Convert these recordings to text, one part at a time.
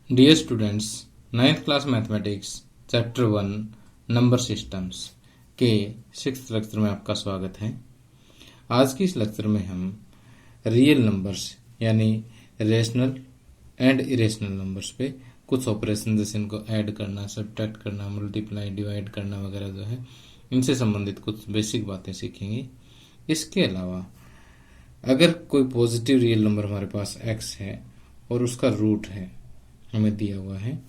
Dear students, ninth class mathematics chapter 1 number systems के 6th lecture में आपका स्वागत है। आज की इस लेक्चर में हम रियल नंबर्स यानी रेशनल एंड इरेशनल नंबर्स पे कुछ ऑपरेशन जैसे इनको ऐड करना, सब्ट्रैक्ट करना, मल्टीप्लाई, डिवाइड करना वगैरह जो है इनसे संबंधित कुछ बेसिक बातें सीखेंगे। इसके अलावा अगर कोई पॉजिटिव रियल नंबर हमारे पास x है और उसका रूट है हमें दिया हुआ है,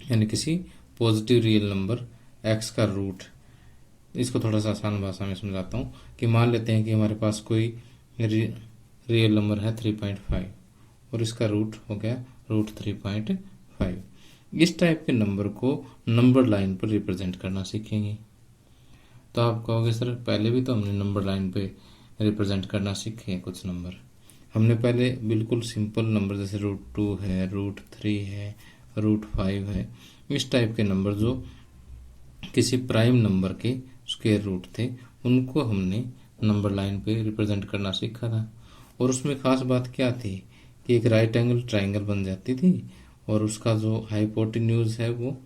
यानी किसी पॉजिटिव रियल नंबर x का रूट, इसको थोड़ा सा आसान भाषा में समझाता हूँ कि मान लेते हैं कि हमारे पास कोई रियल नंबर है 3.5 और इसका रूट हो गया रूट 3.5। इस टाइप के नंबर को नंबर लाइन पर रिप्रेजेंट करना सीखेंगे। तो आप कहोगे सर पहले भी तो हमने नंबर लाइन पे रिप्रेजेंट करना सीखे हैं कुछ नंबर। हमने पहले बिल्कुल सिंपल नंबर जैसे √2 है, √3 है, √5 है, इस टाइप के नंबर जो किसी प्राइम नंबर के स्क्वायर रूट थे उनको हमने नंबर लाइन पे रिप्रेजेंट करना सीखा था। और उसमें खास बात क्या थी कि एक राइट एंगल ट्राइंगल बन जाती थी और उसका जो हाइपोटेन्यूज है वो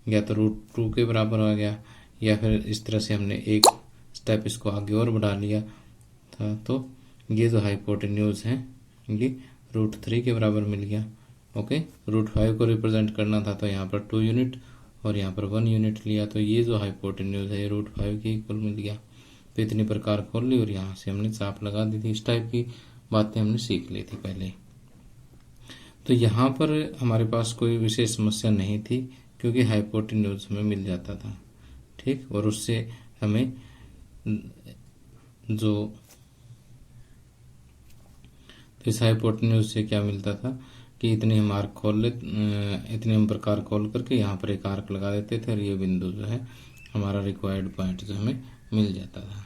या तो √2 के बराबर आ गया या फिर इस तरह से हमने एक स्टेप इसको आगे और बढ़ा लिया था, तो ये जो हाइपोटेन्यूज है ये √3 के बराबर मिल गया। ओके, √5 को रिप्रेजेंट करना था तो यहाँ पर 2 यूनिट और यहाँ पर 1 यूनिट लिया, तो ये जो हाइपोटेन्यूज है ये √5 के इक्वल मिल गया। तो इतनी प्रकार खोल ली और यहाँ से हमने चाप लगा दी थी। इस टाइप की बातें हमने सीख ली थी पहले। तो यहाँ पर हमारे पास कोई विशेष समस्या नहीं थी क्योंकि हाइपोटेन्यूज हमें मिल जाता था, ठीक। और उससे हमें जो तो इस हाइपोटेन्यूज से क्या मिलता था कि इतने हम आर्क खोल ले, इतने हम प्रकार खोल करके यहाँ पर एक आर्क लगा देते थे और ये बिंदु जो है हमारा रिक्वायर्ड पॉइंट जो हमें मिल जाता था।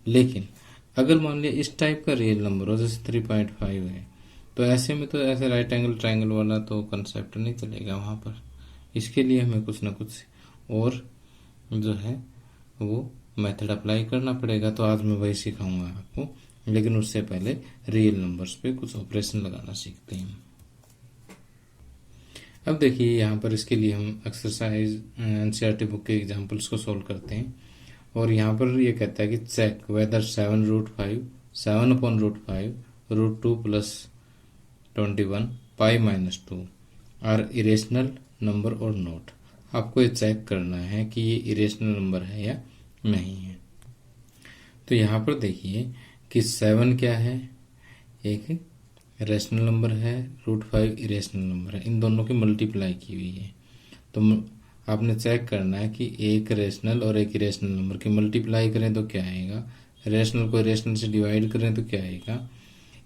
लेकिन अगर मान लिया इस टाइप का रियल नंबर हो जैसे 3.5 है, तो ऐसे में तो ऐसे राइट एंगल ट्राइंगल वाला तो कंसेप्ट नहीं चलेगा वहाँ पर। इसके लिए हमें कुछ ना कुछ और जो है वो मेथड अप्लाई करना पड़ेगा। तो आज मैं वही सिखाऊंगा आपको, लेकिन उससे पहले रियल नंबर्स पे कुछ ऑपरेशन लगाना सीखते हैं। अब देखिए यहाँ पर इसके लिए हम एक्सरसाइज एनसीईआरटी बुक के एग्जांपल्स को सोल्व करते हैं। और यहाँ पर ये कहता है कि check whether 7√5 7/√5 √2 + 21 π-2 are irrational number और नोट। आपको ये चेक करना है कि ये इरेशनल नंबर है या नहीं है। तो यहाँ पर देखिए कि 7 क्या है, एक रेशनल नंबर है, √5 इरेशनल नंबर है, इन दोनों की मल्टीप्लाई की हुई है। तो आपने चेक करना है कि एक रेशनल और एक इरेशनल नंबर की मल्टीप्लाई करें तो क्या आएगा, रेशनल को इरेशनल से डिवाइड करें तो क्या आएगा,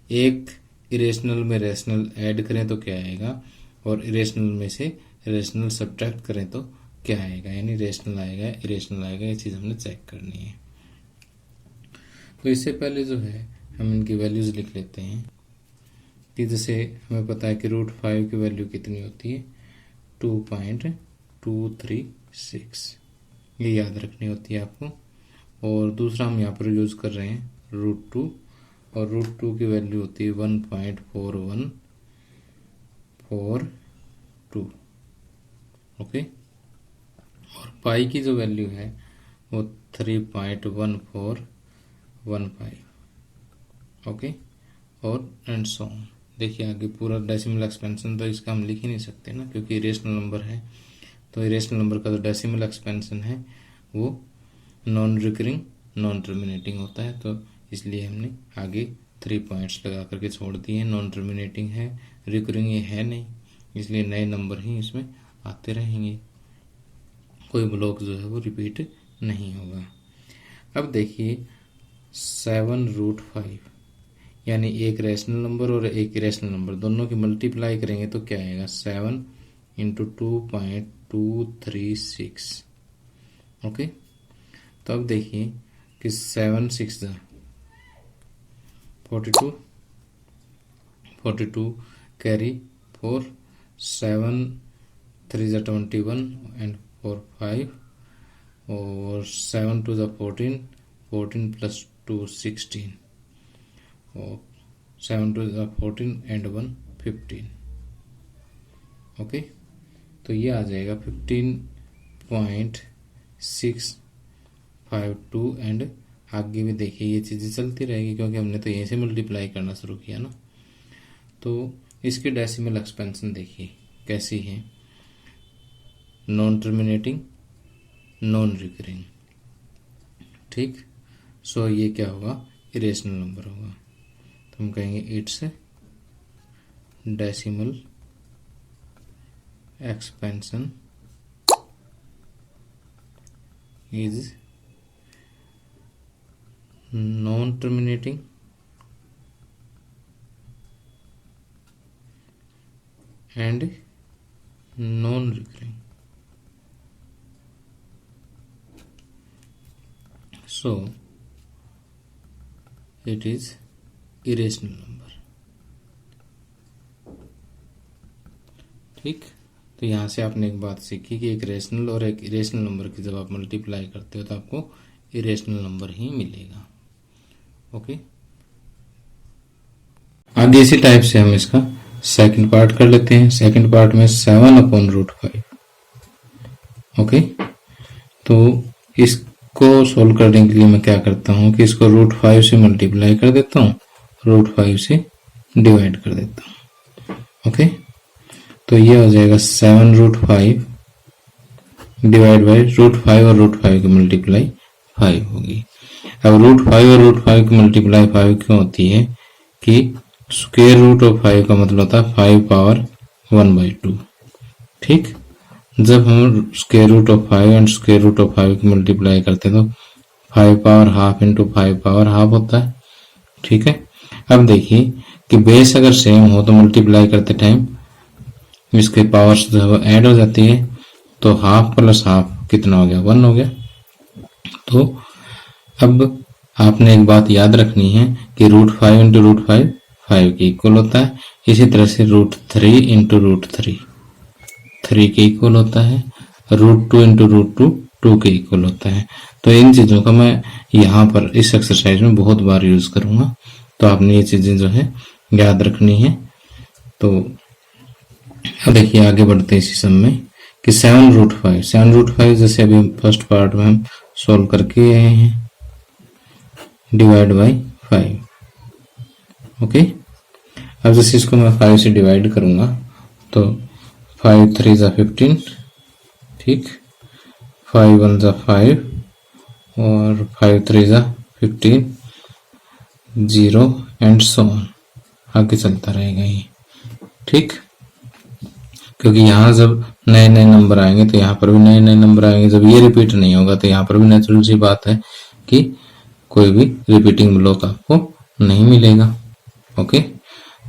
एक इरेशनल में रेशनल ऐड करें तो क्या आएगा, और इरेशनल में से रेशनल सब्ट्रैक्ट करें तो क्या आएगा, यानी रेशनल आएगा इरेशनल आएगा, ये चीज़ हमने चेक करनी है। तो इससे पहले जो है हम इनकी वैल्यूज लिख लेते हैं कि जैसे हमें पता है कि √5 की वैल्यू कितनी होती है 2.236, ये याद रखनी होती है आपको। और दूसरा हम यहाँ पर यूज कर रहे हैं √2 और √2 की वैल्यू होती है 1.4142। ओके, और पाई की जो वैल्यू है वो 3.1415। ओके, और एंड सो ऑन। देखिए आगे पूरा डेसिमल एक्सपेंशन तो इसका हम लिख ही नहीं सकते ना, क्योंकि इरेशनल नंबर है। तो इरेशनल नंबर का जो डेसिमल एक्सपेंशन है वो नॉन रिकरिंग नॉन टर्मिनेटिंग होता है, तो इसलिए हमने आगे 3 पॉइंट्स लगा करके छोड़ दिए। नॉन टर्मिनेटिंग है, रिकरिंग ये है नहीं, इसलिए नए नंबर ही इसमें आते रहेंगे, कोई ब्लॉक जो है वो रिपीट नहीं होगा। अब देखिए 7√5 यानी एक रेशनल नंबर और एक इरेशनल नंबर दोनों की मल्टीप्लाई करेंगे तो क्या आएगा, 7 × 2.236। ओके, तो अब देखिए कि 7 6 42 42 कैरी 4 7 3 21 एंड 4 5 और 7 2 14 14 + 2 16 और 7 2 14 एंड 1 15। ओके, तो ये आ जाएगा 15.652 एंड आगे भी देखिए ये चीज़ें चलती रहेगी क्योंकि हमने तो यहीं से मल्टीप्लाई करना शुरू किया ना। तो इसकी डेसिमल एक्सपेंशन देखिए कैसी है, नॉन टर्मिनेटिंग, नॉन रिकरिंग, ठीक। सो ये क्या होगा, इरेशनल नंबर होगा। तो हम कहेंगे it's decimal expansion is non terminating and non-recurring. So it is irrational number, ठीक। तो यहाँ से आपने एक बात सीखी कि एक रेशनल और एक इरेशनल नंबर की जब आप मल्टीप्लाई करते हो तो आपको इरेशनल नंबर ही मिलेगा। ओके, आगे इसी टाइप से हम इसका सेकंड पार्ट कर लेते हैं। सेकंड पार्ट में 7/√5। ओके, तो इसको सोल्व करने के लिए मैं क्या करता हूँ कि इसको √5 से मल्टीप्लाई कर देता हूँ, √5 से डिवाइड कर देता हूँ। ओके, तो ये हो जाएगा 7√5 डिवाइड बाई √5 और √5 की मल्टीप्लाई 5 होगी। अब √5 और √5 की मल्टीप्लाई 5 क्यों होती है कि स्क्वायर रूट ऑफ 5 का मतलब होता है 5 पावर 1/2, ठीक। जब हम square root of 5 and square root of 5 की मल्टीप्लाई करते हैं तो 5 power half into 5 power half होता है, ठीक है। अब देखिए कि बेस अगर सेम हो तो मल्टीप्लाई करते टाइम इसके पावर्स जो है ऐड हो जाती है, तो हाफ प्लस हाफ कितना हो गया, 1 हो गया। तो अब आपने एक बात याद रखनी है कि √5 इंटू √5 5 के इक्वल होता है। इसी तरह से √3 इंटू √3 3 के इक्वल होता है। √2 इंटू √2 2 के इक्वल होता है। तो इन चीज़ों का मैं यहाँ पर इस एक्सरसाइज में बहुत बार यूज करूँगा, तो आपने ये चीज़ें जो है याद रखनी है। तो देखिए आगे बढ़ते हैं इसी सम में कि 7√5 जैसे अभी फर्स्ट पार्ट में हम सोल्व करके आए हैं, डिवाइड बाई 5। ओके, अब जैसे इसको मैं 5 से डिवाइड करूंगा तो 5 3 ज़ा 15, ठीक, 5 1 ज़ा 5 और 5 3 ज़ा 15, 0 एंड सो ऑन, आगे चलता रहेगा ये, ठीक। क्योंकि यहाँ जब नए नए नंबर आएंगे तो यहाँ पर भी नए नए नंबर आएंगे। जब ये रिपीट नहीं होगा तो यहाँ पर भी नेचुरल सी बात है कि कोई भी रिपीटिंग ब्लॉक आपको नहीं मिलेगा। ओके,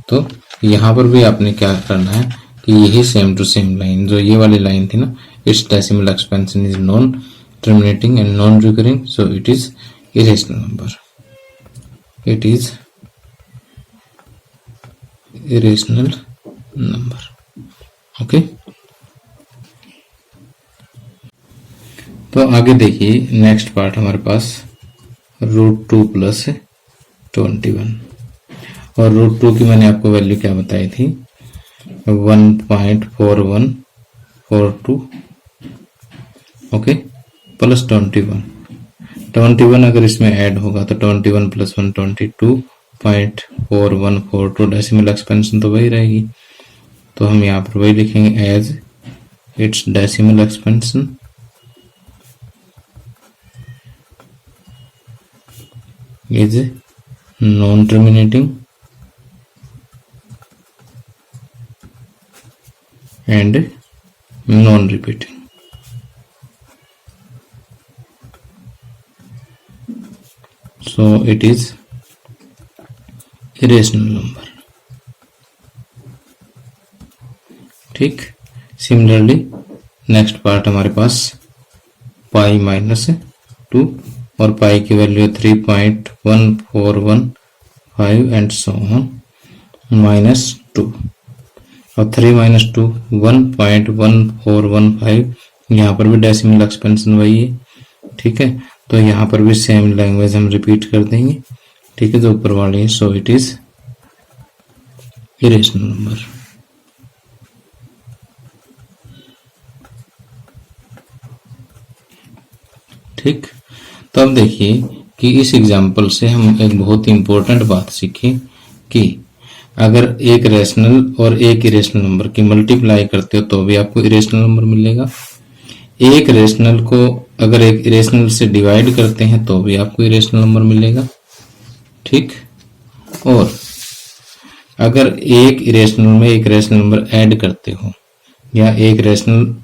तो यहाँ पर भी आपने क्या करना है कि यही सेम टू सेम लाइन, जो ये वाली लाइन थी ना, it's decimal expansion is non terminating and non recurring, so it is irrational number, it is irrational number. Okay, तो आगे देखिए नेक्स्ट पार्ट हमारे पास √2 + 21 और √2 की मैंने आपको वैल्यू क्या बताई थी, 1.4142। ओके, प्लस 21 अगर इसमें ऐड होगा तो 21 + 1 22.4142, डेसिमल एक्सपेंशन तो वही रहेगी। तो हम यहाँ पर वही लिखेंगे as its decimal expansion is non terminating and non-repeating. So it is irrational number, ठीक। सिमिलरली नेक्स्ट पार्ट हमारे पास पाई -2 और पाई की वैल्यू 3.1415 एंड सो ऑन -2 और 3 - 2 1.1415, यहाँ पर भी डेसिमल एक्सपेंशन वही है, ठीक है। तो यहाँ पर भी सेम लैंग्वेज हम रिपीट कर देंगे, ठीक है, जो ऊपर वाली है। So it is irrational number. ठीक। तो अब देखिए कि इस एग्जाम्पल से हम एक बहुत ही इंपॉर्टेंट बात सीखे कि अगर एक रेशनल और एक इरेशनल नंबर की मल्टीप्लाई करते हो तो भी आपको इरेशनल नंबर मिलेगा। एक रेशनल को अगर एक इरेशनल से डिवाइड करते हैं तो भी आपको इरेशनल नंबर मिलेगा। ठीक। और अगर एक इरेशनल में एक रेशनल नंबर ऐड करते हो या एक इरेशनल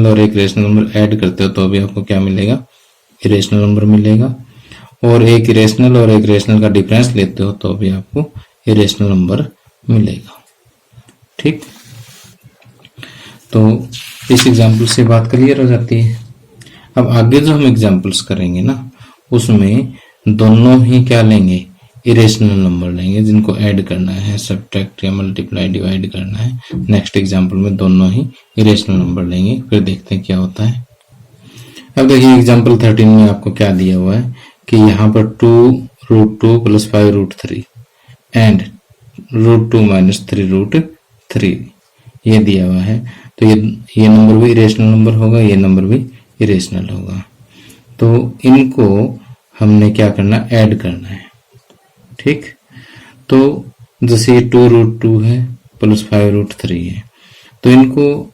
और एक रेशनल नंबर ऐड करते हो तो भी आपको क्या मिलेगा, इरेशनल नंबर मिलेगा। और एक इरेशनल और एक रेशनल का डिफरेंस लेते हो तो भी आपको इरेशनल नंबर मिलेगा। ठीक। तो इस एग्जाम्पल से बात क्लियर हो जाती है। अब आगे जो हम एग्जाम्पल्स करेंगे ना उसमें दोनों ही क्या लेंगे, इरेशनल नंबर लेंगे जिनको ऐड करना है, सब्ट्रैक्ट या मल्टीप्लाई डिवाइड करना है। नेक्स्ट एग्जाम्पल में दोनों ही इरेशनल नंबर लेंगे, फिर देखते हैं क्या होता है। अब देखिए एग्जाम्पल 13 में आपको क्या दिया हुआ है कि यहाँ पर 2√2 + 5√3 एंड √2 - 3√3 ये दिया हुआ है। तो ये नंबर भी इरेशनल नंबर होगा, ये नंबर भी इरेशनल होगा। तो इनको हमने क्या करना, ऐड करना है। ठीक। तो जैसे ये 2√2 है + 5√3 है, तो इनको,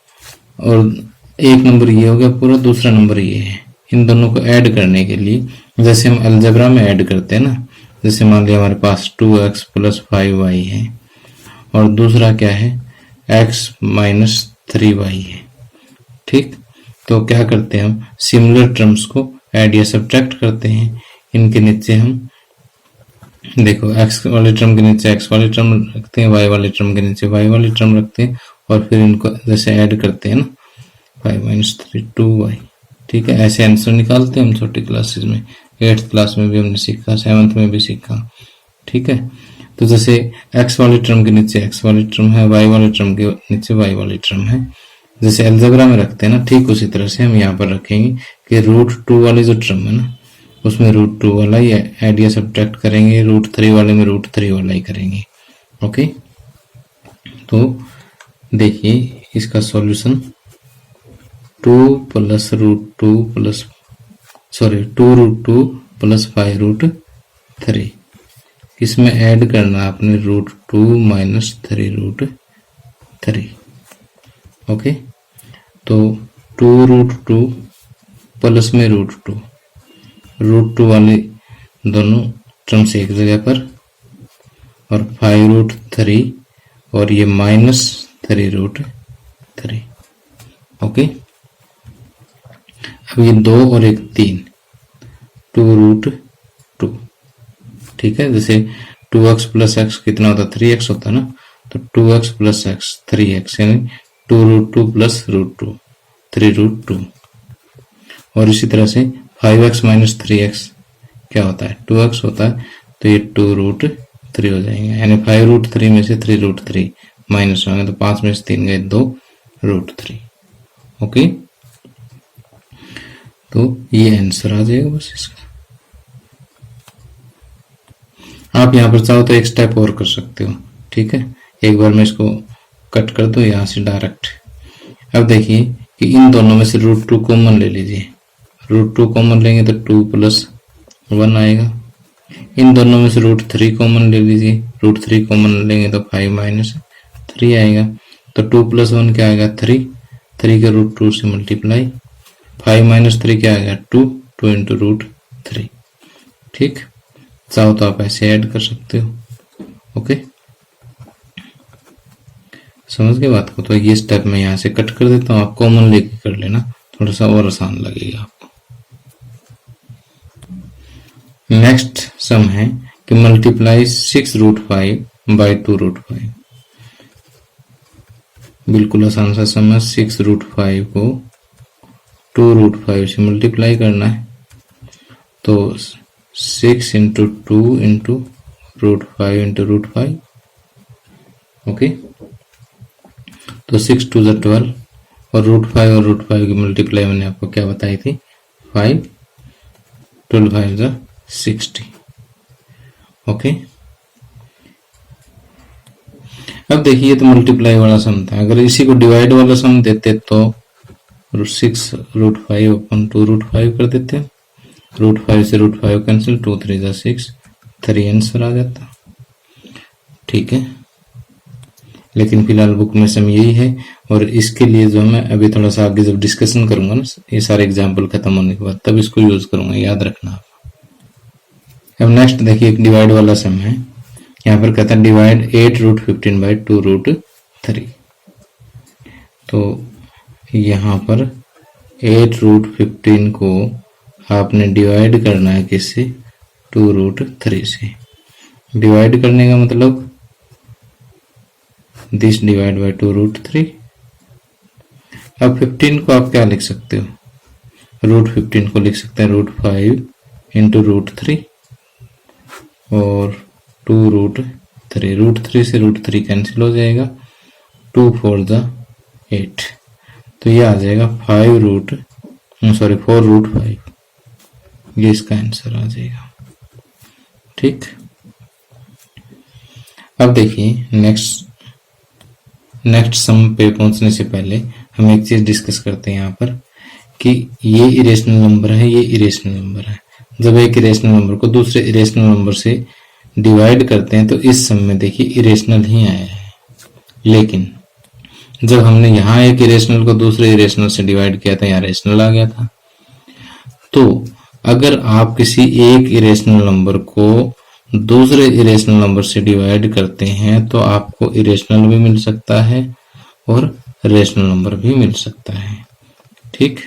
और एक नंबर ये हो गया पूरा, दूसरा नंबर ये है। इन दोनों को ऐड करने के लिए जैसे हम अलजेब्रा में ऐड करते हैं ना, जैसे मान लिया हमारे पास 2x + 5y है और दूसरा क्या है, x - 3y है। ठीक। तो क्या करते हैं हम, सिमिलर टर्म्स को ऐड या सब्ट्रैक्ट करते हैं। इनके नीचे हम देखो x वाले टर्म के नीचे x वाले टर्म रखते हैं, y वाले टर्म के नीचे y वाले टर्म रखते हैं और फिर इनको जैसे ऐड करते हैं ना, 5 - 3 2y। ठीक है, ऐसे आंसर निकालते हैं हम छोटी क्लासेस में, 8th क्लास में भी हमने सीखा, 7th में भी सीखा। ठीक है। तो जैसे x वाले टर्म के नीचे x वाले टर्म है, y वाले टर्म के नीचे y वाले टर्म है, जैसे अलजेब्रा में रखते हैं ना, ठीक उसी तरह से हम यहाँ पर रखेंगे कि √2 वाली जो टर्म है ना उसमें √2 वाला ही ऐड या सब्ट्रैक्ट करेंगे, √3 वाले में √3 वाला ही करेंगे। ओके। तो देखिए इसका सॉल्यूशन 2 + √2 + 5√3, इसमें ऐड करना आपने √2 - 3√3। ओके। तो 2√2 प्लस में √2 वाली दोनों टर्म्स एक जगह पर और 5√3 और ये -3√3। ओके। अब ये 2 और एक 3, 2√2। ठीक है। जैसे 2x + x कितना होता है, 3x होता है ना, तो 2x + x 3x यानी 2√2 + √2 3√2। और इसी तरह से 5x - 3x क्या होता है, 2x होता है, तो ये 2√3 हो जाएंगे, यानी 5√3 में से 3√3 माइनस होंगे, तो 5 में से 3 गए 2√3। ओके। तो ये आंसर आ जाएगा बस इसका। आप यहाँ पर चाहो तो एक स्टेप और कर सकते हो। ठीक है, एक बार मैं इसको कट कर दूं यहाँ से डायरेक्ट। अब देखिए कि इन दोनों में से √2 कॉमन ले लीजिए, √2 कॉमन लेंगे तो 2 + 1 आएगा। इन दोनों में से √3 कॉमन ले लीजिए, √3 कॉमन लेंगे तो 5 - 3 आएगा। तो 2 + 1 क्या आएगा, 3, 3 के √2 से मल्टीप्लाई, 5 - 3 क्या आएगा, 2, 2 × √3। ठीक। चाहो तो आप ऐसे ऐड कर सकते हो। ओके, समझ गए बात को। तो ये स्टेप मैं यहाँ से कट कर देता हूँ, आप कॉमन लेके कर लेना, थोड़ा सा और आसान लगेगा आपको। नेक्स्ट सम है कि मल्टीप्लाई 6√5 / 2√5। बिल्कुल आसान सा सम है। 6√5 को 2√5 से मल्टीप्लाई करना है, तो 6 × 2 × √5 × √5। ओके। तो 6 2 = 12 और √5 और √5 की मल्टीप्लाई मैंने आपको क्या बताई थी, 5, 12 5 = 60। ओके। अब देखिए तो मल्टीप्लाई वाला सम था, अगर इसी को डिवाइड वाला सम देते तो 6√5/2√5 कर देते हैं। √5 से √5 कैंसिल, 2 3 जा 6, 3 आंसर आ जाता। ठीक है, लेकिन फिलहाल बुक में सम यही है। और इसके लिए जो मैं अभी थोड़ा सा आगे जब डिस्कशन करूंगा ना, ये सारे एग्जाम्पल खत्म होने के बाद, तब इसको यूज करूंगा, याद रखना आप। अब नेक्स्ट देखिए, एक डिवाइड वाला सम है। यहाँ पर कहता है डिवाइड 8√15/2√3। तो यहाँ पर 8√15 को आपने डिवाइड करना है किससे? 2√3 से। डिवाइड करने का मतलब दिस डिवाइड बाय 2√3। अब 15 को आप क्या लिख सकते हो? √15 को लिख सकते हैं √5 इंटू √3 और 2√3। √3 से √3 कैंसिल हो जाएगा, 2 4 जा 8, तो ये आ जाएगा 4√5। ये इसका आंसर आ जाएगा। ठीक, अब देखिए नेक्स्ट सम पे पहुंचने से पहले हम एक चीज डिस्कस करते हैं यहाँ पर कि ये इरेशनल नंबर है, ये इरेशनल नंबर है। जब एक इरेशनल नंबर को दूसरे इरेशनल नंबर से डिवाइड करते हैं तो इस सम में देखिए इरेशनल ही आया है। लेकिन जब हमने यहाँ एक इरेशनल को दूसरे इरेशनल से डिवाइड किया था, यहाँ रेशनल आ गया था। तो अगर आप किसी एक इरेशनल नंबर को दूसरे इरेशनल नंबर से डिवाइड करते हैं तो आपको इरेशनल भी मिल सकता है और रेशनल नंबर भी मिल सकता है। ठीक,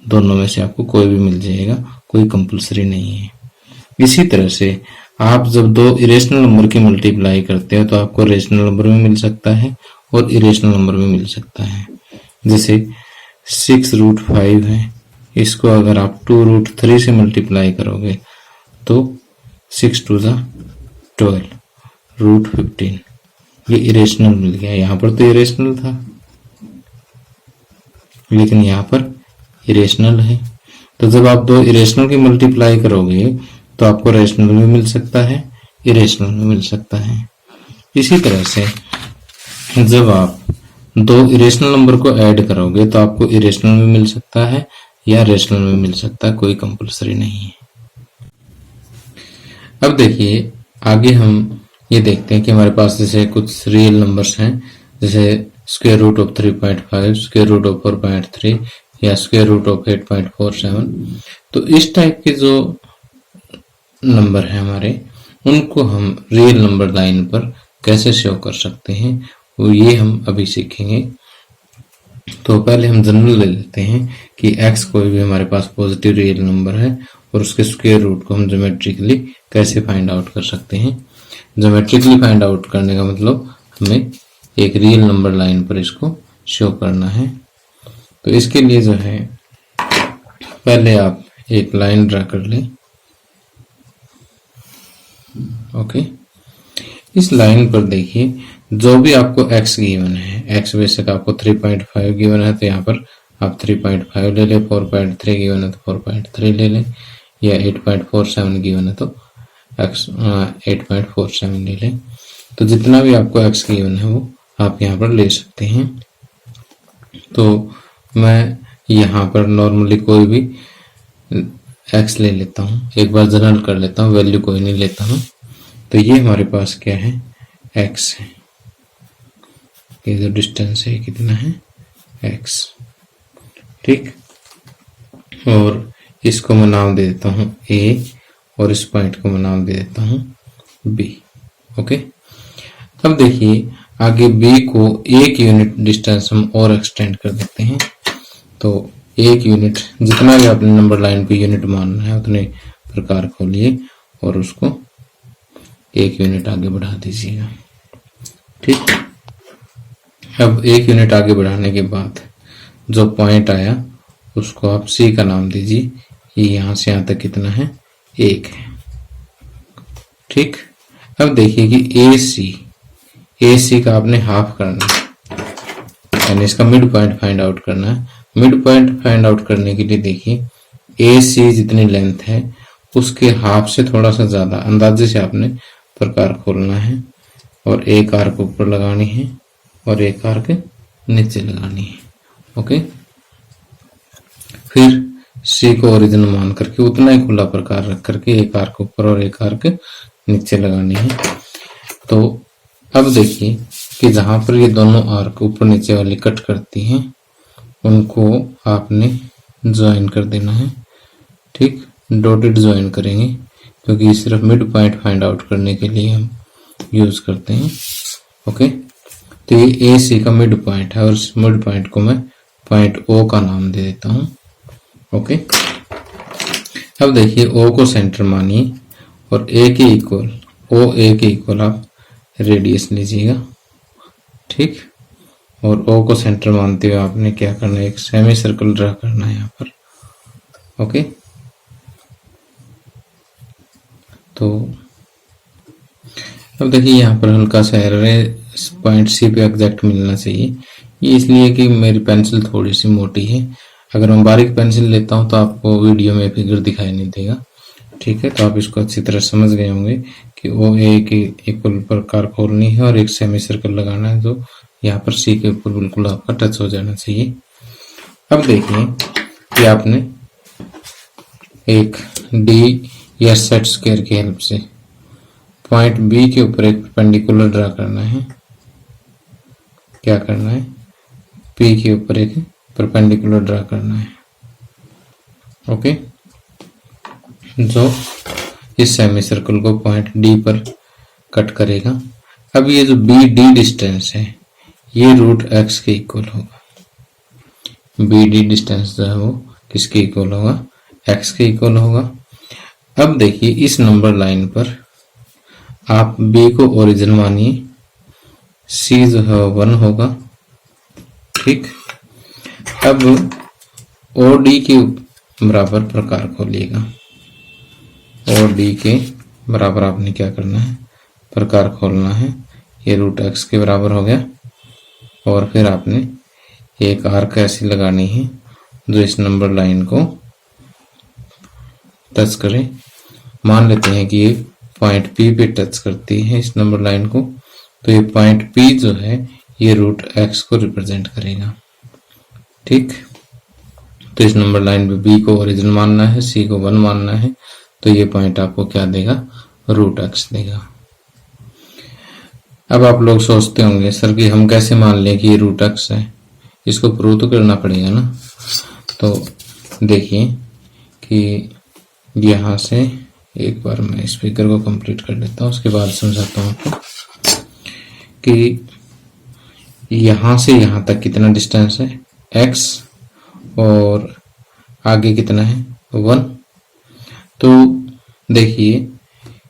दोनों में से आपको कोई भी मिल जाएगा, कोई कंपलसरी नहीं है। इसी तरह से आप जब दो इरेशनल नंबर की मल्टीप्लाई करते हो तो आपको रेशनल नंबर भी मिल सकता है और इरेशनल नंबर भी मिल सकता है। जैसे 6√5 है, इसको अगर आप 2√3 से मल्टीप्लाई करोगे तो 6 2 जा 12, √15, ये इरेशनल मिल गया। यहाँ पर तो इरेशनल था लेकिन यहाँ पर इरेशनल है। तो जब आप दो इरेशनल की मल्टीप्लाई करोगे तो आपको रेशनल भी मिल सकता है, इरेशनल भी मिल सकता है। इसी तरह से जब आप दो इरेशनल नंबर को ऐड करोगे तो आपको इरेशनल भी मिल सकता है या रेशनल भी मिल सकता है, कोई कंपलसरी नहीं है। अब देखिए आगे हम ये देखते हैं कि हमारे पास जैसे कुछ रियल नंबर्स हैं, जैसे square root of 3.5, square root of 4.3 या स्क्वायर रूट ऑफ 8.47। तो इस टाइप के जो नंबर है हमारे, उनको हम रियल नंबर लाइन पर कैसे शो कर सकते हैं वो ये हम अभी सीखेंगे। तो पहले हम जनरल ले लेते हैं कि x कोई भी हमारे पास पॉजिटिव रियल नंबर है और उसके स्क्वायर रूट को हम ज्योमेट्रिकली कैसे फाइंड आउट कर सकते हैं। ज्योमेट्रिकली फाइंड आउट करने का मतलब हमें एक रियल नंबर लाइन पर इसको शो करना है। तो इसके लिए जो है पहले आप एक लाइन ड्रा कर लें। ओके, इस लाइन पर देखिए जो भी आपको x गिवन है, x बेशक आपको 3.5 गिवन है तो यहाँ पर आप 3.5 ले लें, 4.3 गिवन है तो 4.3 ले लें, या 8.47 गिवन है तो x 8.47 ले लें। तो जितना भी आपको x गिवन है वो आप यहाँ पर ले सकते हैं। तो मैं यहाँ पर नॉर्मली कोई भी x ले लेता हूँ, एक बार जनरल कर लेता हूँ, वैल्यू कोई नहीं लेता हूँ। तो ये हमारे पास क्या है, x है। ये जो डिस्टेंस है कितना है, x। ठीक, और इसको मैं नाम दे देता हूँ a और इस पॉइंट को मैं नाम दे देता हूँ b। ओके, अब देखिए आगे b को 1 यूनिट डिस्टेंस हम और एक्सटेंड कर देते हैं। तो 1 यूनिट, जितना भी आपने नंबर लाइन पे यूनिट मानना है उतने प्रकार खोलिए और उसको 1 यूनिट आगे बढ़ा दीजिएगा। ठीक, अब 1 यूनिट आगे बढ़ाने के बाद जो पॉइंट आया उसको आप C का नाम दीजिए। ये यहां से यहां तक कितना है, 1 है। ठीक, अब देखिए कि AC का आपने हाफ करना है, यानी इसका मिड पॉइंट फाइंड आउट करना है। मिड पॉइंट फाइंड आउट करने के लिए देखिए AC जितनी लेंथ है उसके हाफ से थोड़ा सा ज्यादा अंदाजे से आपने प्रकार खोलना है और एक आर्क ऊपर लगानी है और एक आर्क नीचे लगानी है। ओके, फिर सी को ओरिजिन मान करके उतना ही खुला प्रकार रख करके एक आर्क ऊपर और एक आर्क नीचे लगानी है। तो अब देखिए कि जहां पर ये दोनों आर्क ऊपर नीचे वाली कट करती हैं उनको आपने ज्वाइन कर देना है। ठीक, डॉटेड ज्वाइन करेंगे क्योंकि सिर्फ मिड पॉइंट फाइंड आउट करने के लिए हम यूज करते हैं। ओके, तो ये ए सी का मिड पॉइंट है और इस मिड पॉइंट को मैं पॉइंट ओ का नाम दे देता हूं। ओके, अब देखिए ओ को सेंटर मानिए और ए के इक्वल, ओ ए के इक्वल आप रेडियस लीजिएगा। ठीक, और ओ को सेंटर मानते हुए आपने क्या करना है, एक सेमी सर्कल ड्रा करना है यहाँ पर। ओके, तो अब देखिए यहाँ पर हल्का सा एरर है, पॉइंट सी पे एग्जैक्ट मिलना चाहिए। ये इसलिए कि मेरी पेंसिल थोड़ी सी मोटी है, अगर मैं बारीक पेंसिल लेता हूँ तो आपको वीडियो में फिगर दिखाई नहीं देगा। ठीक है, तो आप इसको अच्छी तरह समझ गए होंगे कि ओ ए के इक्वल प्रकार खोलनी है और एक सेमी सर्कल लगाना है जो यहाँ पर सी के ऊपर बिल्कुल आपका टच हो जाना चाहिए। अब देखिए कि आपने एक डी या सेट स्क्वायर की हेल्प से पॉइंट बी के ऊपर एक परपेंडिकुलर ड्रा करना है। क्या करना है, पी के ऊपर एक परपेंडिकुलर ड्रा करना है। ओके, जो इस सेमी सर्कल को पॉइंट डी पर कट करेगा। अब ये जो बी डी डिस्टेंस है ये रूट एक्स के इक्वल होगा। बी डी डिस्टेंस जो है वो किसके इक्वल होगा, एक्स के इक्वल होगा। अब देखिए इस नंबर लाइन पर आप बी को ओरिजिन मानिए, सी जो है 1 होगा। ठीक, अब ओ डी के बराबर प्रकार खोलिएगा। ओ डी के बराबर आपने क्या करना है, प्रकार खोलना है। ये रूट एक्स के बराबर हो गया और फिर आपने एक आर्क ऐसी लगानी है जो इस नंबर लाइन को टच करे। मान लेते हैं कि ये पॉइंट पी पे टच करती है इस नंबर लाइन को, तो ये पॉइंट पी जो है ये रूट एक्स को रिप्रेजेंट करेगा। ठीक, तो इस नंबर लाइन पे बी को ओरिजिन मानना है, सी को 1 मानना है, तो ये पॉइंट आपको क्या देगा, रूट एक्स देगा। अब आप लोग सोचते होंगे सर कि हम कैसे मान लें कि ये रूट एक्स है, इसको प्रूव तो करना पड़ेगा ना। तो देखिए कि यहाँ से एक बार मैं इस फिगर को कंप्लीट कर लेता हूँ, उसके बाद समझाता हूँ आपको कि यहाँ से यहाँ तक कितना डिस्टेंस है, x, और आगे कितना है, 1। तो देखिए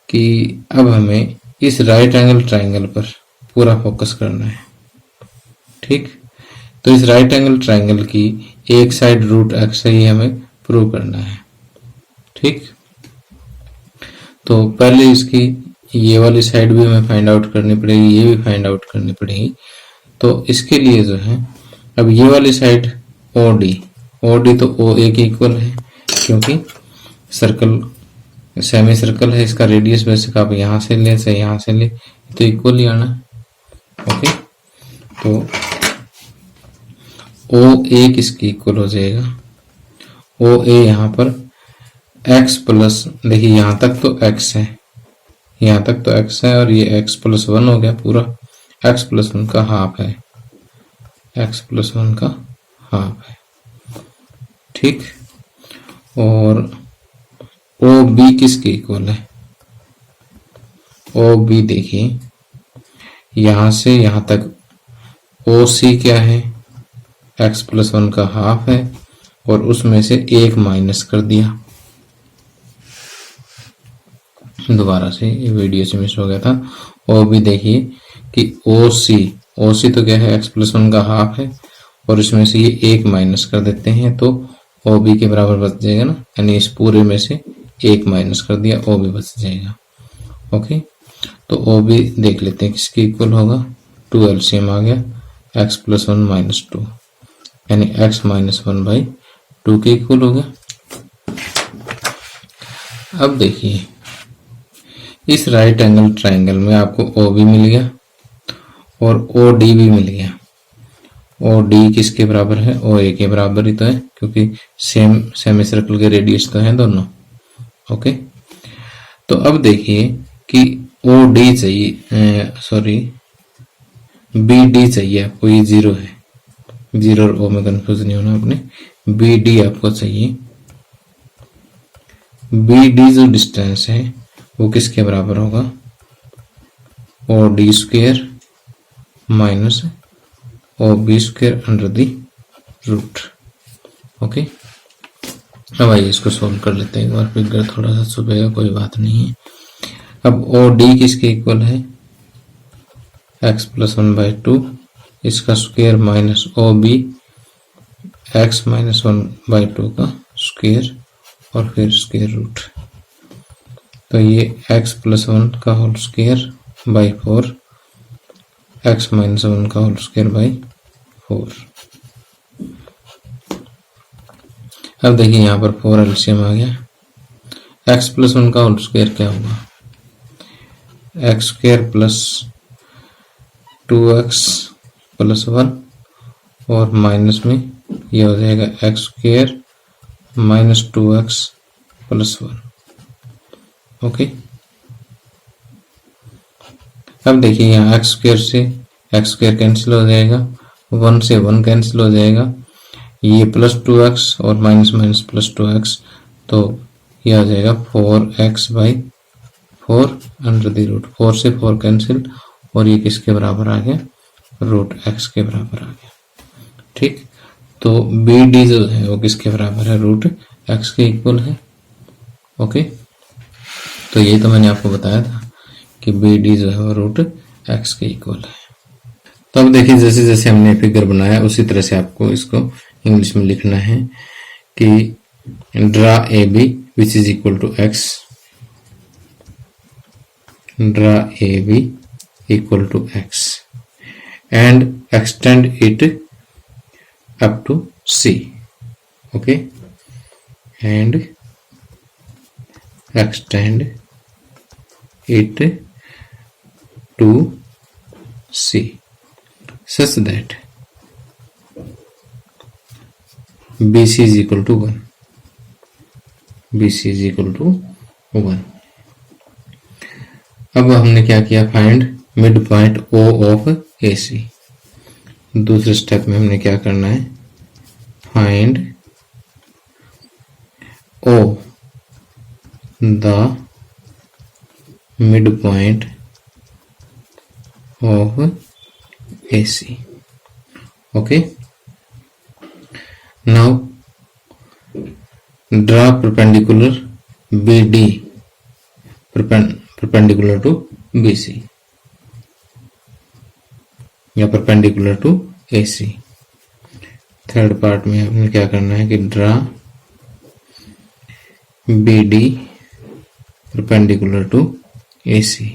कि अब हमें इस राइट एंगल ट्राइंगल पर पूरा फोकस करना है। ठीक, तो इस राइट एंगल ट्राइंगल की एक साइड रूट एक्स है, ये हमें प्रूव करना है। ठीक, तो पहले इसकी ये वाली साइड भी हमें फाइंड आउट करनी पड़ेगी, ये भी फाइंड आउट करनी पड़ेगी। तो इसके लिए जो है अब ये वाली साइड OD तो OA के इक्वल है क्योंकि सर्कल सेमी सर्कल है, इसका रेडियस बेसिक आप यहाँ से ले चाहे यहाँ से ले तो इक्वल ही आना है। ओके, तो OA किसकी इक्वल हो जाएगा, OA यहाँ पर x प्लस, देखिए यहाँ तक तो x है, यहाँ तक तो x है और ये x प्लस 1 हो गया पूरा, x प्लस 1 का हाफ है, x प्लस 1 का हाफ है। ठीक, और OB किसके इक्वल है, OB देखिए यहाँ से यहाँ तक OC क्या है, x प्लस 1 का हाफ है और उसमें से 1 माइनस कर दिया। दोबारा से ये वीडियो से मिस हो गया था। OB देखिए कि OC तो क्या है, x प्लस 1 का हाफ है और इसमें से ये 1 माइनस कर देते हैं तो OB के बराबर बच जाएगा ना, यानी इस पूरे में से 1 माइनस कर दिया, OB बच जाएगा। ओके, तो OB देख लेते हैं किसके इक्वल होगा, 2 LCM आ गया, x प्लस 1 माइनस 2 यानी x माइनस 1 बाई 2 के इक्वल हो गया। अब देखिए इस राइट एंगल ट्राइंगल में आपको OB मिल गया और OD भी मिल गया। ओ डी किसके बराबर है, ओ ए के बराबर ही तो है, क्योंकि सेम सेमी सर्कल के रेडियस तो हैं दोनों। ओके, तो अब देखिए कि ओ डी चाहिए, सॉरी बी डी चाहिए आपको, ये 0 है, 0 और ओ में कंफ्यूज नहीं होना आपने, बी डी आपको चाहिए। बी डी जो डिस्टेंस है वो किसके बराबर होगा, O D square minus O B square under the root. Okay, अब आइए इसको सोल्व कर लेते हैं एक बार, फिगर थोड़ा सा छुपेगा, कोई बात नहीं है। अब ओ डी किसके इक्वल है, x प्लस 1/2, इसका square minus O B x minus 1/2 का स्क्वेयर और फिर स्क्वेयर रूट। तो ये x प्लस 1 का whole square by 4, x minus 1 का होल स्क्वेयर बाई 4। अब देखिए यहाँ पर 4 एलसीएम आ गया, x प्लस 1 का होल स्क्वेयर क्या होगा, x square plus 2x plus 1 और माइनस में ये हो जाएगा x square minus 2x plus 1। Okay, अब देखिए यहाँ x स्क्वेयर से x स्क्वेयर कैंसिल हो जाएगा, 1 से 1 कैंसिल हो जाएगा, ये प्लस 2x और माइनस माइनस प्लस 2x, तो ये आ जाएगा 4x by 4 under the root, 4 से 4 कैंसिल और ये किसके बराबर आ गया, रूट x के बराबर आ गया। ठीक, तो बी डी जो है वो किसके बराबर है, रूट x के इक्वल है। ओके, तो ये तो मैंने आपको बताया था कि बी डी जो है वो रूट x के इक्वल है। तो अब देखिए जैसे जैसे हमने फिगर बनाया उसी तरह से आपको इसको इंग्लिश में लिखना है कि draw A B which is equal to x, draw A B equal to x and extend it up to C. Okay, and extend it to C such that BC is equal to 1. BC is equal to 1. अब हमने क्या किया, find mid point O of AC। दूसरे step में हमने क्या करना है, find O the mid point of AC। Okay, now draw perpendicular BD perpendicular to BC या perpendicular to AC। Third part में हमने क्या करना है कि draw BD perpendicular to AC।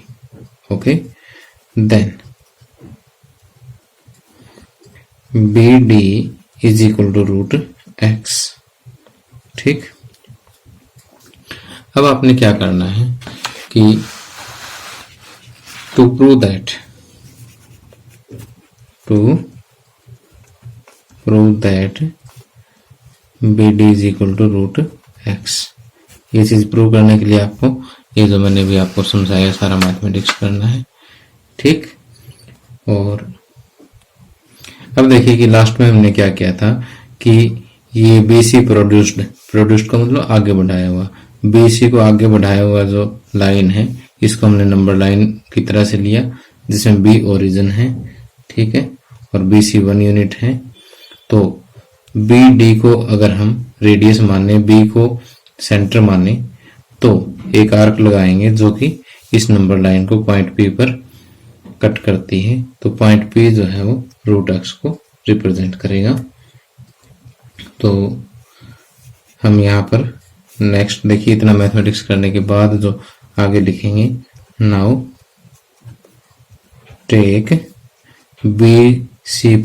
Okay, then BD is equal to root x। ठीक, अब आपने क्या करना है कि to prove that BD is equal to root x। ये चीज प्रूव करने के लिए आपको ये जो मैंने भी आपको समझाया सारा मैथमेटिक्स करना है। ठीक, और अब देखिए कि लास्ट में हमने क्या किया था कि ये BC प्रोड्यूस्ड का मतलब आगे बढ़ाया हुआ, BC को आगे बढ़ाया हुआ जो लाइन है इसको हमने नंबर लाइन की तरह से लिया जिसमें B ओरिजिन है। ठीक है, और BC 1 यूनिट है। तो BD को अगर हम रेडियस माने, B को सेंटर माने, तो एक आर्क लगाएंगे जो कि इस नंबर लाइन को पॉइंट P पर कट करती है। तो पॉइंट P जो है वो रूट x को रिप्रेजेंट करेगा। तो हम यहाँ पर नेक्स्ट देखिए, इतना मैथमेटिक्स करने के बाद जो आगे लिखेंगे, now take BC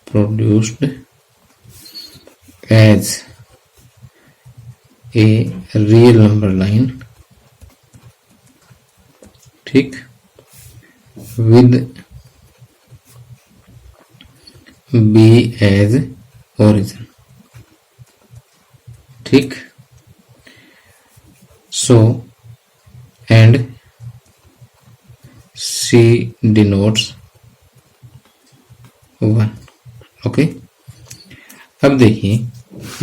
produced as a real number line. ठीक, विद बी एज ओरिजिन। ठीक, so and C denotes 1। Okay, अब देखिए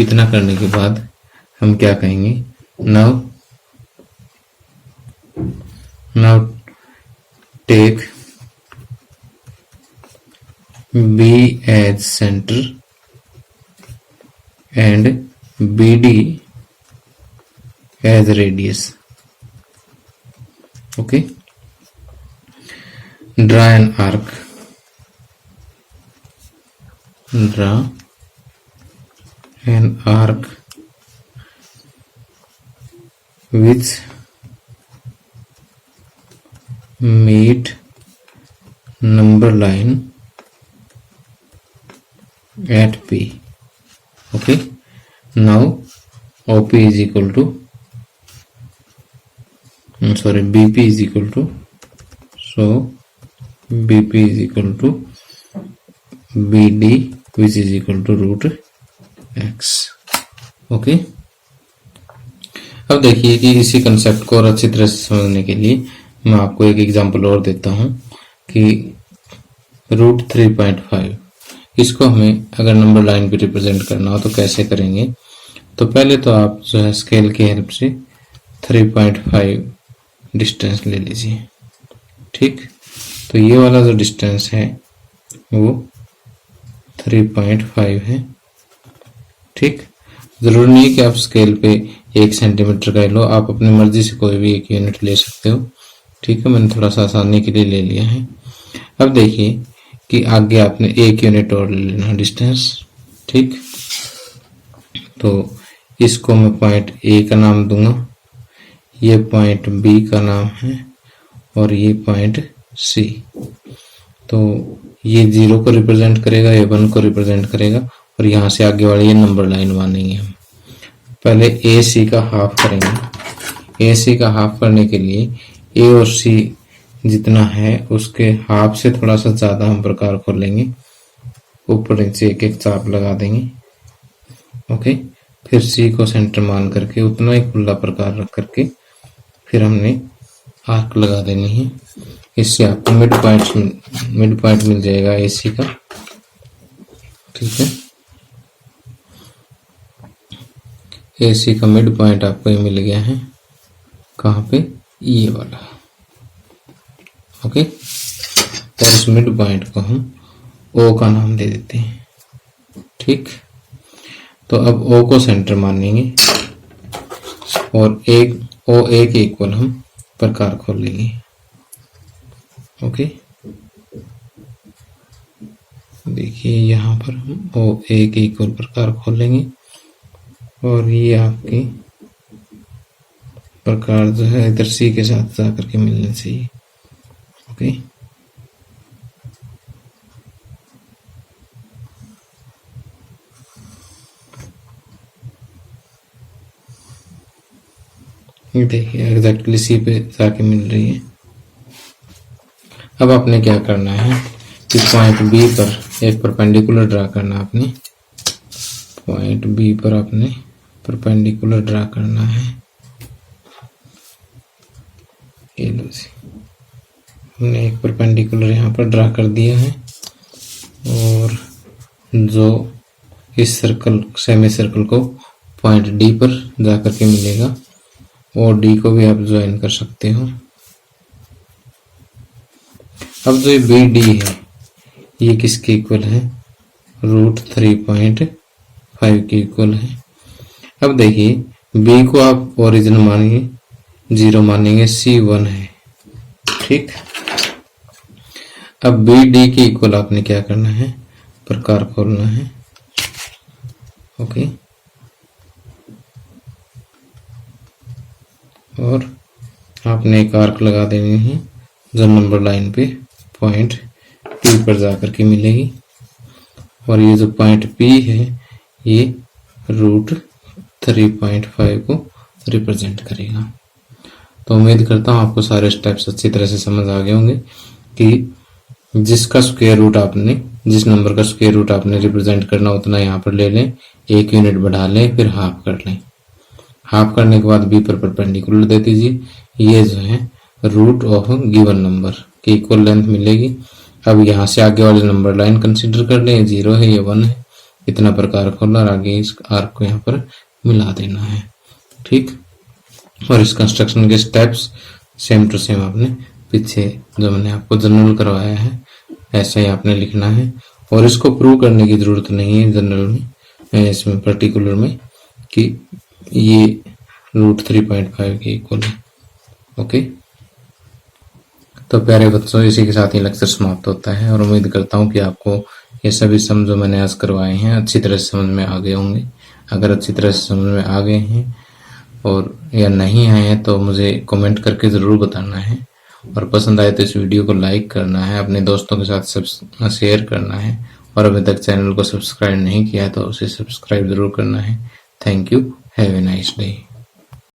इतना करने के बाद हम क्या कहेंगे, now take B as centre and B D as radius. Okay, draw an arc, draw an arc which meet number line at P. Okay, now OP is equal to BP is equal to, so BP is equal to BD which is equal to root x। Okay, अब देखिए कि इसी concept को और अच्छी तरह से समझने के लिए मैं आपको एक एग्जांपल और देता हूं कि रूट 3.5 इसको हमें अगर नंबर लाइन पे रिप्रेजेंट करना हो तो कैसे करेंगे। तो पहले तो आप जो है स्केल की हेल्प से 3.5 डिस्टेंस ले लीजिए। ठीक, तो ये वाला जो डिस्टेंस है वो 3.5 है। ठीक, जरूरी नहीं है कि आप स्केल पे 1 सेंटीमीटर का लो, आप अपनी मर्जी से कोई भी एक यूनिट ले सकते हो। ठीक है, मैंने थोड़ा सा आसानी के लिए ले लिया है। अब देखिए कि आगे आपने 1 यूनिट और ले लेना डिस्टेंस। ठीक, तो इसको मैं पॉइंट ए का नाम दूंगा, ये पॉइंट बी का नाम है और ये पॉइंट सी। तो ये 0 को रिप्रेजेंट करेगा, ये 1 को रिप्रेजेंट करेगा और यहाँ से आगे वाली ये नंबर लाइन मानेंगे हम। पहले ए सी का हाफ करेंगे। ए सी का हाफ करने के लिए ए और सी जितना है उसके हाफ से थोड़ा सा ज्यादा हम प्रकार खोलेंगे, ऊपर से एक एक चाप लगा देंगे। ओके, फिर सी को सेंटर मान करके उतना ही खुला प्रकार रख करके फिर हमने आर्क लगा देनी है। इससे आपको मिड पॉइंट मिल जाएगा एसी का। ठीक है, एसी का मिड पॉइंट आपको ये मिल गया है। कहाँ पे, ये वाला। ओके, और इस मिड पॉइंट को हम ओ का नाम दे देते हैं। ठीक, तो अब ओ को सेंटर मानेंगे और एक इक्वल हम प्रकार खोल लेंगे। ओके, देखिए यहाँ पर हम ओ एक इक्वल प्रकार खोलेंगे और ये आपके प्रकार जो है इधर सी के साथ जाकर के मिलने चाहिए। ओके, ये देखिए एग्जैक्टली सी पे जाके मिल रही है। अब आपने क्या करना है कि पॉइंट बी पर एक परपेंडिकुलर ड्रा करना। आपने पॉइंट बी पर आपने परपेंडिकुलर ड्रा करना है। ये लो जी, हमने एक परपेंडिकुलर यहाँ पर ड्रा कर दिया है और जो इस सर्कल सेमी सर्कल को पॉइंट डी पर जाकर के मिलेगा और डी को भी आप ज्वाइन कर सकते हो। अब जो बी डी है ये किसके इक्वल है, रूट 3.5 के इक्वल है। अब देखिए बी को आप ओरिजिन मानिए, 0 मानेंगे, सी 1 है। ठीक, अब बी डी के इक्वल आपने क्या करना है, प्रकार खोलना है। ओके, और आपने एक आर्क लगा देनी है जो नंबर लाइन पे पॉइंट पी पर जाकर के मिलेगी और ये जो पॉइंट पी है ये रूट 3.5 को रिप्रेजेंट करेगा। तो उम्मीद करता हूँ आपको सारे स्टेप्स अच्छी तरह से समझ आ गए होंगे। कि जिसका स्क्वायर रूट आपने, जिस नंबर का स्क्वायर रूट आपने रिप्रेजेंट करना उतना यहाँ पर ले लें, 1 यूनिट बढ़ा लें, फिर हाफ कर लें। हाफ करने के बाद बी पर परपेंडिकुलर दे दीजिए। ये जो है रूट ऑफ गिवन नंबर की इक्वल लेंथ मिलेगी। अब यहाँ से आगे वाले नंबर लाइन कंसीडर कर लें, 0 है, ये 1 है, इतना प्रकार खोलना और आगे इस आर्क को यहाँ पर मिला देना है। ठीक, और इस कंस्ट्रक्शन के स्टेप्स सेम टू सेम आपने पीछे जो मैंने आपको जनरल करवाया है ऐसा ही आपने लिखना है। और इसको प्रूव करने की जरूरत नहीं है जनरल में, इसमें पर्टिकुलर में, कि ये √3.5 के इक्वल है। ओके, तो प्यारे बच्चों, इसी के साथ ही लेक्चर समाप्त होता है और उम्मीद करता हूँ कि आपको ये सभी सम जो मैंने आज करवाए हैं अच्छी तरह से समझ में आ गए होंगे। अगर अच्छी तरह से समझ में आ गए हैं और या नहीं आए हैं तो मुझे कमेंट करके ज़रूर बताना है, और पसंद आए तो इस वीडियो को लाइक करना है, अपने दोस्तों के साथ शेयर करना है, और अभी तक चैनल को सब्सक्राइब नहीं किया तो उसे सब्सक्राइब ज़रूर करना है। Thank you, have a nice day.